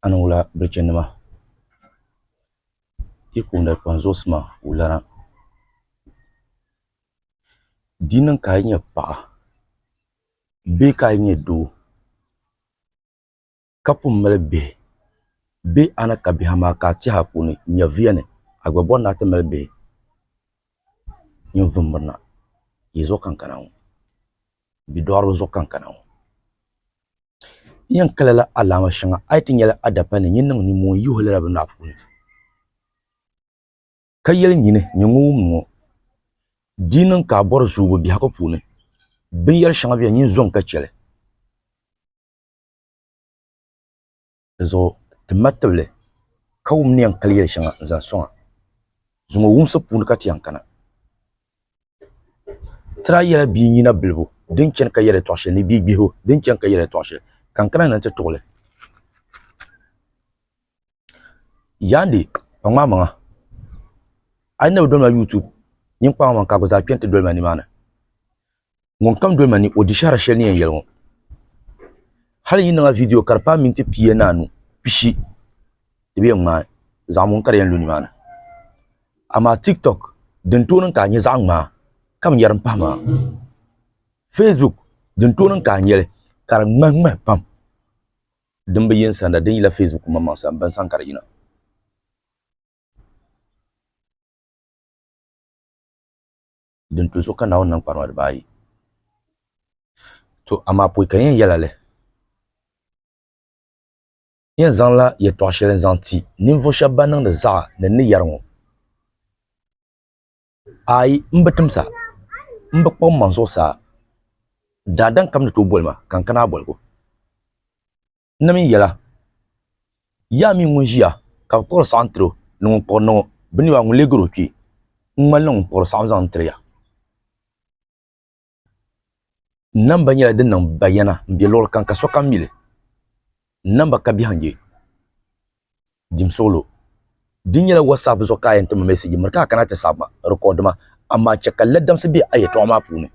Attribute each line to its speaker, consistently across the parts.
Speaker 1: Anula Bridgenema. Ikunda Panzosma, Ulara. Dinan Kanya Pa. Be Kanya do. Kapum Melbe. Be Anakabihama Katia Puni, Yaviane, Agabon Natamelbe. Yumvumberna. Yizokan Kanao. Bidoro Zokan Kanao. Yan kalala alama shanga aitin yala adapane nyin ni mo yuhula na funi kayel nyine nyungu mo dinan ka bor zubo bi hako funi bin yar shanga bi nyin zon ka chele zo tmatable kawum ni yan kaliyel shanga za songa zungo wumsa funi ka tiyan kana tra yala bi nyina bilbo din ken ka yere toshe ni bi biho din ken ka yere toshe kankana nan ta tole yandi mama I never done my YouTube. Yin pa man ka go za pente dol mani mana. Ngon kam dol mani o di shara shel ni yelmo. Hal yin na video karpa minti piye nanu pishi. Ibe ma za mon kar yan luni mana. Ama TikTok den tonon ka nyi za ma kam yaran pa ma. Facebook den tonon ka nyele kar ngma pam. Dembe yin sanda den ila Facebook mama san ban san kar yina. Den to so kana wannan parwa da bayi. To ama po kan yala le. Yen zan la ye to shelen zanti nimvo shabanan da za da ni yarmo ai mbatum sa mbakpo manzo sa dadan kam to bolma kan kana bolgo nami yala ya mi ngunjia ka por centro no porno bini wa ngule gro ki ngmalong por centre ya namba nyala den nan bayana mbi lol kan ka sokam mile namba ka bi hanje dim solo dinyala WhatsApp zo ka yenta message marka kana ta saba record ma amma chaka ladam se bi ayeto ma pune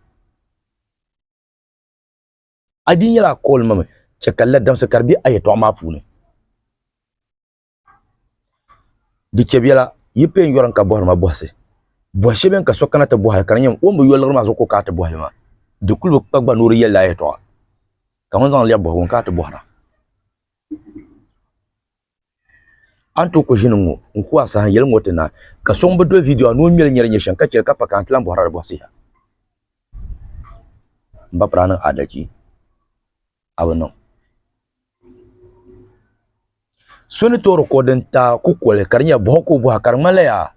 Speaker 1: adinyala call mama chaka ladam se karbi ayeto ma pune dikebiala yipe yoran ka bohar ma bohse bohse ben ka sokana ta bohar karanyam o mo yolar ma zo ko ka ta bohar ma de kulbu pagba nuru yella ayeto ka hon zan liya bohon ka ta bohara anto ko jinungo nko asa yel ngote na ka sombo do video no mel nyer nyeshan ka kel ka pakan tlan bohara bohse ya mba prana adaki abano soni to recording ta ku kole karnya bohoko bo hakar malaya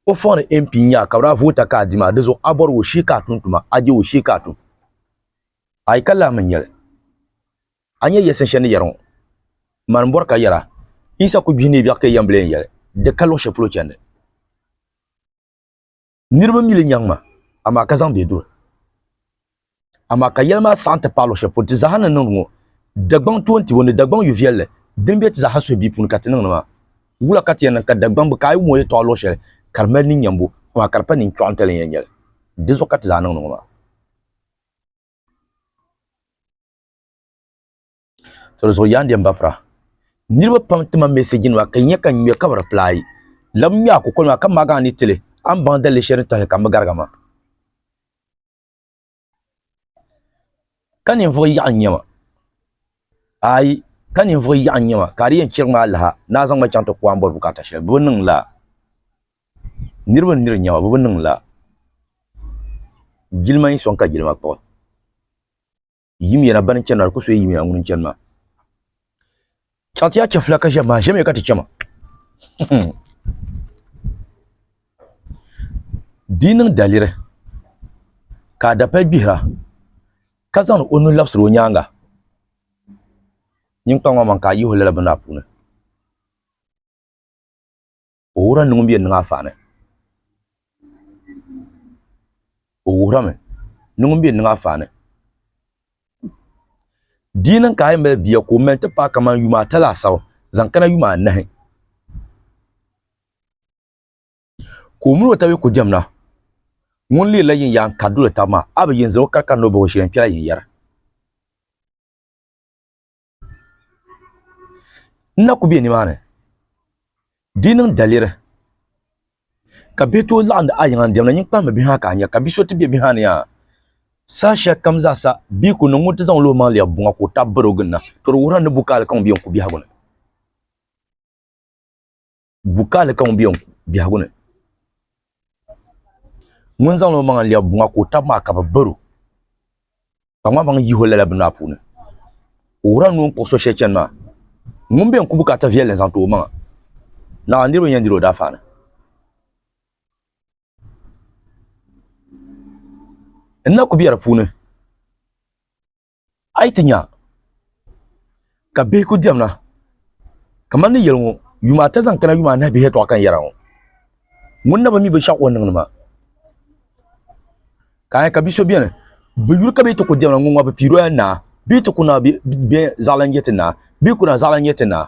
Speaker 1: o fone MP nya kabra vota ka dima dezo abor wo shika tuntuma aje wo shika tun ay kala manyel anya yesen shene yaron man bor ka yara isa ko bini bi akay yamble yele de kalo sheplo chande nirba mili nyangma ama kazan be dur ama ka yelma sante palo shepo ti zahana nungo dagbang 20 woni dagbang yu vielle dembe ti zahaso bi pun katin ma wula katien ka dagbang bu kay moye to lo shele karmel ni nyambo wa karpa ni chontele yengel dezo kat zanan no ma so yandi mbapra nirba pamtima message wa kanya kan me kabra play lam ya ko kolma kam maga ni tele am bandal le shere to kam gargama kan info ya nyama ai kan info ya nyama kariyen kirma Allah na zan ma chanto ko ambor bukata she bunun la nirba nir nyama bunun la gilma yi sonka gilma ko yimi yana ban kenar ko so yimi angun kenma chantiya chefla ka jama jeme ka tichama dinin dalire ka da pa bihra kazan onu lapsro nyanga nyin tongwa man ka yi holela bana puna ora nungbi nga fane ora me nungbi nga fane dinin ka yimbe biya ko men ta pa kaman yuma tala saw zankana yuma nahi ko mu tawe ko jamna ngun li la yin yan kadula tama aba yin zo ka kan no bo shirin pya yin yara na ku be ni mane dinin dalire ka beto land ayan dem na nyimpa me bi ha ka nya ka bi so te bi ha ne ya sa sha kam za sa bi ku no mutu zan lo ma le bunga ko tabro gunna to wuran ne bukal kan biyan ku bi ha gune bukal kan biyan bi ha gune mun zan lo ma le bunga ko tab ma ka baro pa ma bang yi ho la bna pu ne wuran no ko so she chen ma mun biyan ku bukata vie len zan to ma na ndiro nyandiro da fa na na ku biyar pu ne ai tinya ka be ku demna kamar ni yelmo yuma ta zan kana yuma na be to kan yarawo mun na ba mi be sha wannan ma kai ka bi so bien be yur ka be to ku demna ngwa ba piro na bi to kuna be zalan yetina bi kuna zalan yetina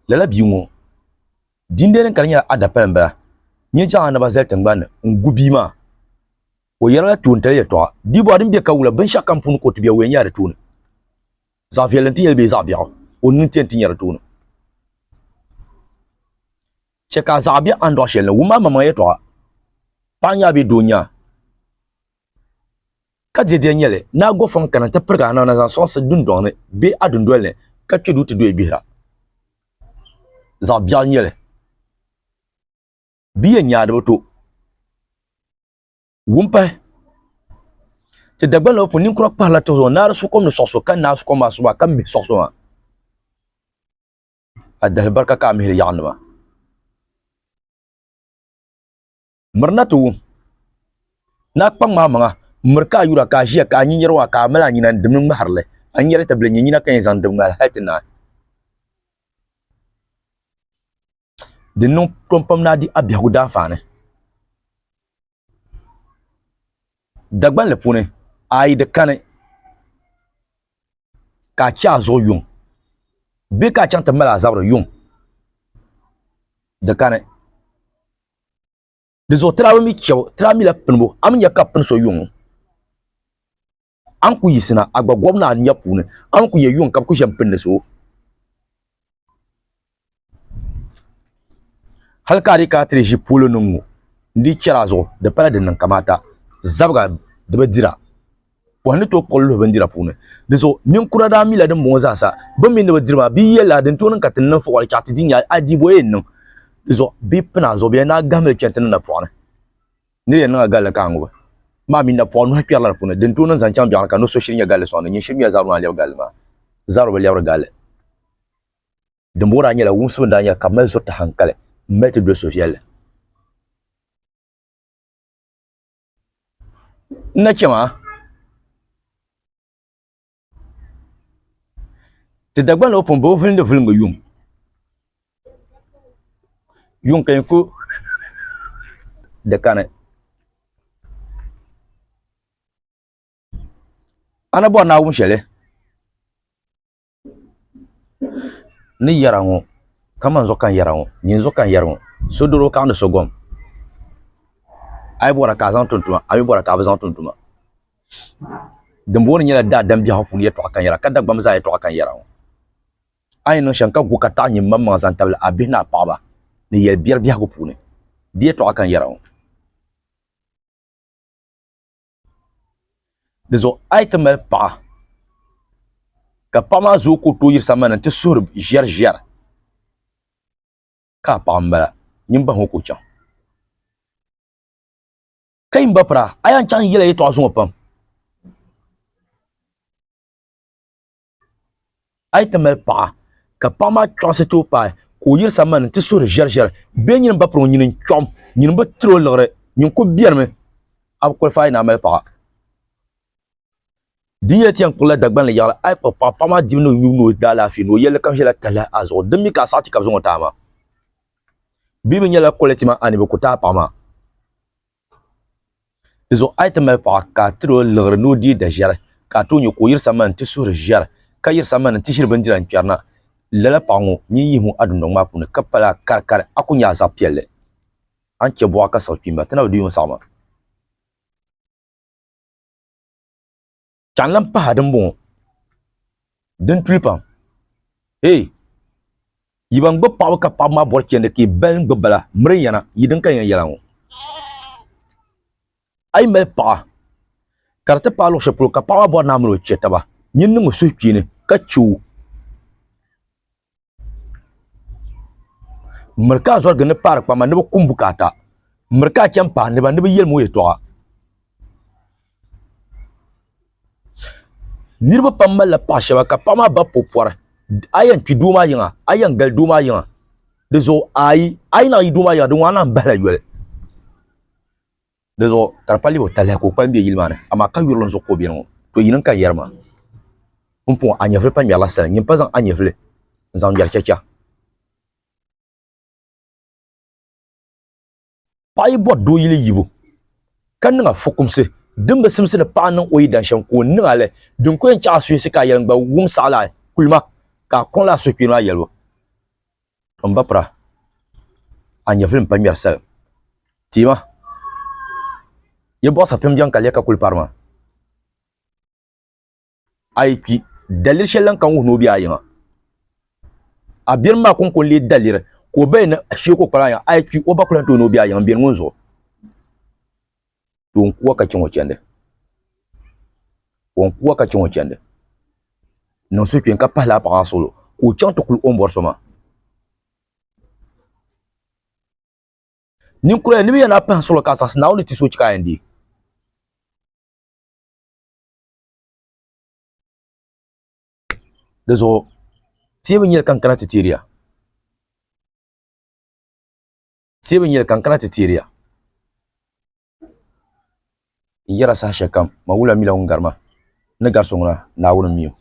Speaker 1: lala bi ngo dinde ne kan ya ada pemba ni jang na ba zelten ban ngubi ma o yara tun ta ya to di bo din be ka wula ban sha kan pun ko tibe wen ya da tun za fielen ti yelbe za biya o nun ten ti yara tun che ka za bi an do shel wuma mama ya to pan ya bi dunya ka je de nyele na go fon kan ta perga na za so se dun do ne be adun do le ka twedu ti do e bira za biya nyele biye nya da to wumpa te dagban lo punin kro parla to na su kom no so kan na su kom ma su ba kan mi so adal barka ka mi ya anwa marna to na kpang ma manga murka yura ka jiya ka nyi yerwa ka mala nyi nan dum ma harle an yere table nyi na kan zan dum mal hatina de non kompam na di abia guda fane dagban le pune ai de kane ka cha zo yung be ka chanta mala zabro yung de kane de zo trawo mi chew tra mi la pinbo am nya ka pin so yung an ku yisina agba gwamna nya pune an ku ye yung ka ku shem pin so halkari ka treji polo nungu ndi chara zo de pala de nan kamata zabga de bedira wani to kollo bandira pune de so nin kura da mila de mo za sa ba min de bedira bi yela de to nan ka tin nan fo wal chati dinya adibo yen nan de so bi pna zo bi na gamel kentin na pone ni yen na gala ka ngo ma min na ponu hakya la pune de to nan zan cham bi ka no so shirin ya gale so nan shirmi ya zaru na lew gale ma zaru ba lew gale de mbora nyela wumsu ndanya kamel so ta hankale méthode sociale na chama te dagban lo pon bo vin de vin yung kan ko de kane ana bo na wum shele ni yarango kaman zo kan yarango nyin zo kan yarango so doro kan de sogom ay bora ka zan tuntuma ay bora ka bazan tuntuma de mbor nyela da dam bi hafu ye to kan yara kada gbam za ye to kan yarango ay no shanka ku ka ta nyin mamma zan tabla abina paba ni yel bier bi hagu pune die to kan yarango de zo ay tamel pa ka pama zo ko to yir samana te sur jer ka pamba nyimba hoko chan kay mbapra ayan chan yele to azu pam ay tamel pa ka pama chose to pa ko yir samana te sur jer be nyin mbapro nyin chom nyin ba tro lore nyin ko bierme ab ko fay na mel pa diye tian kula dagban le yala ay pa pama dimno nyuno dala fi no yele kam jela tala azo demi ka sati ka zo tama bibi nyela koletima ani be kuta pama izo item pa ka tro lor no di da jar ka to nyu ko yir saman ti sur jar ka yir saman ti shir bandiran kyarna lala pango ni yimu adun no mapu ne kapala karkar akunya za pielle an ke bo ka sau pimba tana di yon sama chanlam pa hadin bon din tripam hey yiban gbe paɣa ka paɣa maa bori chɛndi ki bal gbe bala miri yana yidin ka yan yɛla ŋɔ ai mali paɣa ka di ti paɣa luɣu shɛli polo ka paɣa maa bori naa mini o chɛ taba nyin niŋ suhupiini ka chɛo miri ka zɔrigi ni paari kpama ni bi kum bukaata miri ka chɛn paai niba ni bi yɛlimi o yɛltɔɣa niriba pam malila paɣa shɛba ka paɣa maa ba popɔri a yɛn kpi doo maa yiŋa a yɛn gali doo maa yiŋa di zuɣu ayi na yi doo maa yiŋa di ŋɔna n bahila yɔli di zuɣu ka di pa libi o talihi ka o kpalim bɛ yili maa ni amaa ka yurili zuɣu ka o bɛni ŋɔ to yinin ka yɛrima n pɔŋ a nyɛvili pa ŋmɛrila sali nyini pa zaŋ a nyɛvili n zaŋ ŋmɛri chɛcha paɣa yi bɔri doo yili yibu ka niŋa fukumsi din bi simsi ni paɣa niŋ o yi dan shɛm ka o niŋa li din ko yɛn chaɣa suhisi ka a yɛli gba wum saɣala kulima ka a kɔŋ la suhukpini maa yɛlibu n ba pira a nyɛvili n pa ŋmɛri sali tiima yi bɔɣu sapim jɛŋ ka lɛ ka kuli pari maa a yi kpi daliri shɛli lan kan wuhi ni o bɛ a yiŋa a biɛni maa kun lee daliri ka o bayi ni shee ko kpala a yi kpi o ba kuli to ni o bɛ a yiŋa n biɛni ŋun zuɣu to n kuwa ka chɛŋ o chɛndi niŋ suhukpini ka pahila a paɣa maa solo ka o chaŋ ti kuli o ni bɔri so maa ninkura ni bi yɛn na pahi solo ka a saɣasi Naawuni ti so chika a yɛn deei di zuɣu teebu nyɛli kankana ti teeriya n yɛra saha shɛli kam ma wula mila ŋun gari ma ni gari so ŋuna Naawuni miyo